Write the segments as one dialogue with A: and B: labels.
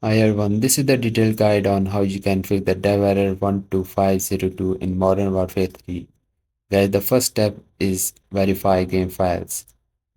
A: Hi everyone, this is the detailed guide on how you can fix the dev error 12502 in Modern Warfare 3. Guys, the first step is verify game files.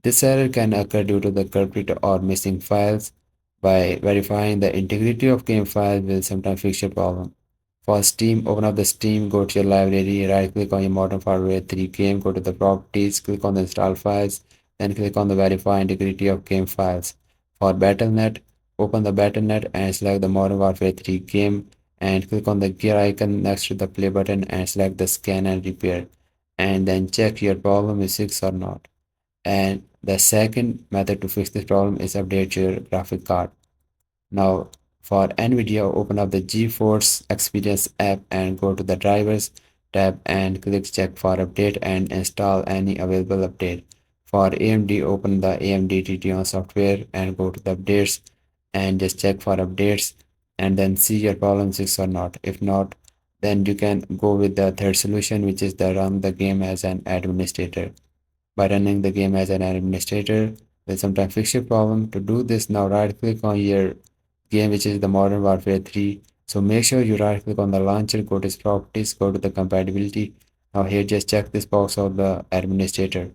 A: This error can occur due to the corrupted or missing files. By verifying the integrity of game files will sometimes fix your problem. For Steam, open up the Steam, go to your library, right click on your Modern Warfare 3 game, go to the properties, click on the install files, then click on the verify integrity of game files. For Battle.net, open the Battle.net and select the Modern Warfare 3 game and click on the gear icon next to the play button and select the scan and repair and then check your problem is fixed or not. And the second method to fix this problem is update your graphic card. Now, for NVIDIA, open up the GeForce Experience app and go to the Drivers tab and click Check for Update and install any available update. For AMD, open the AMD TTON software and go to the Updates and just check for updates and then see your problem is fixed or not. If not, then you can go with the third solution, which is the run the game as an administrator. By running the game as an administrator will sometimes fix your problem. To do this, now right click on your game, which is the Modern Warfare 3. So make sure you right click on the launcher, go to properties, go to the compatibility. Now here just check this box of the administrator.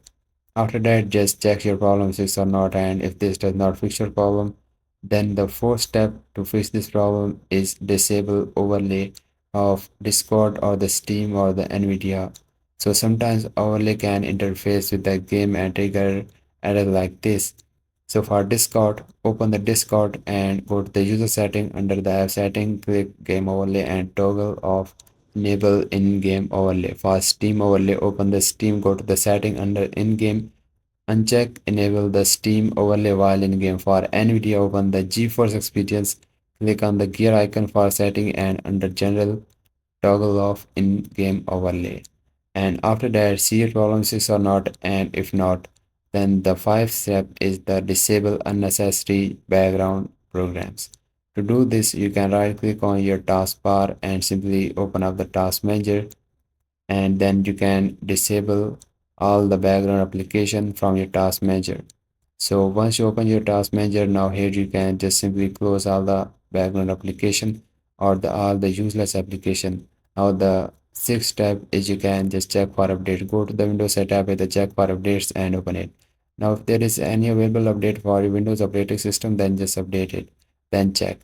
A: After that, just check your problem fixed or not, and if this does not fix your problem, then the fourth step to fix this problem is disable overlay of Discord or the Steam or the NVIDIA. So sometimes overlay can interface with the game and trigger error like this. So for Discord, open the Discord and go to the user setting. Under the app setting, click game overlay and toggle off enable in-game overlay. For Steam overlay, open the Steam, go to the setting under in-game, uncheck enable the Steam overlay while in game. For NVIDIA, open the GeForce Experience, click on the gear icon for setting and under general toggle off in-game overlay. And after that, see your problem fixed or not, and if not, then the fifth step is the disable unnecessary background programs. To do this, you can right click on your taskbar and simply open up the task manager, and then you can disable all the background application from your task manager. So once you open your task manager, now here you can just simply close all the background application or all the useless application. Now the sixth step is you can just check for update. Go to the Windows setup with the check for updates and open it. Now if there is any available update for your Windows operating system, then just update it, then check.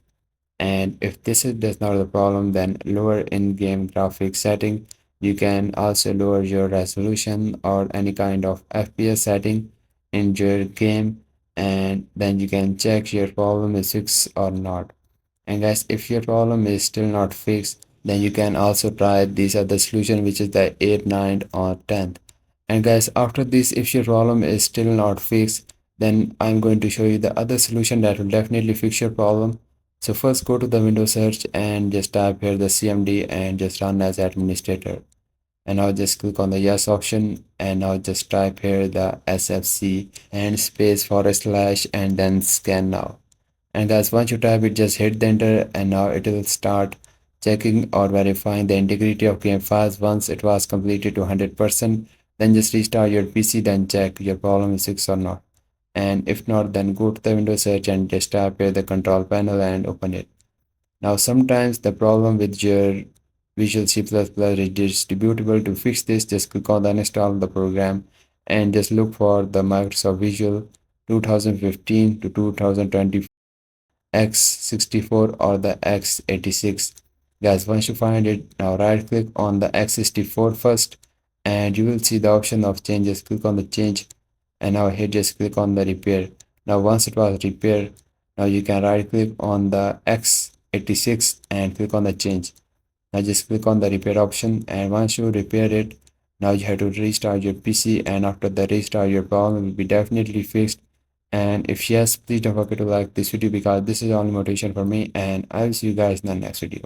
A: And if this does not the problem, then lower in-game graphics setting. You can also lower your resolution or any kind of FPS setting in your game, and then you can check your problem is fixed or not. And guys, if your problem is still not fixed, then you can also try these other solution, which is the 8, 9 or 10th. And guys, after this, if your problem is still not fixed, then I'm going to show you the other solution that will definitely fix your problem. So first go to the Windows search and just type here the CMD and just run as administrator. And now just click on the yes option and now just type here the SFC and space forward slash and then scan now. And guys, once you type it, just hit the enter and now it will start checking or verifying the integrity of game files. Once it was completed to 100%, then just restart your PC, then check your problem is fixed or not. And if not, then go to the Windows search and just type here the control panel and open it. Now sometimes the problem with your Visual C++ is distributable. To fix this, just click on the uninstall the program and just look for the Microsoft Visual 2015 to 2020 x64 or the x86. Guys, once you find it, now right click on the x64 first and you will see the option of changes. Click on the change and now here just click on the repair. Now once it was repaired, now you can right click on the x86 and click on the change. Now just click on the repair option, and once you repair it, now you have to restart your PC, and after the restart your problem will be definitely fixed. And if yes, please don't forget to like this video because this is only motivation for me, and I will see you guys in the next video.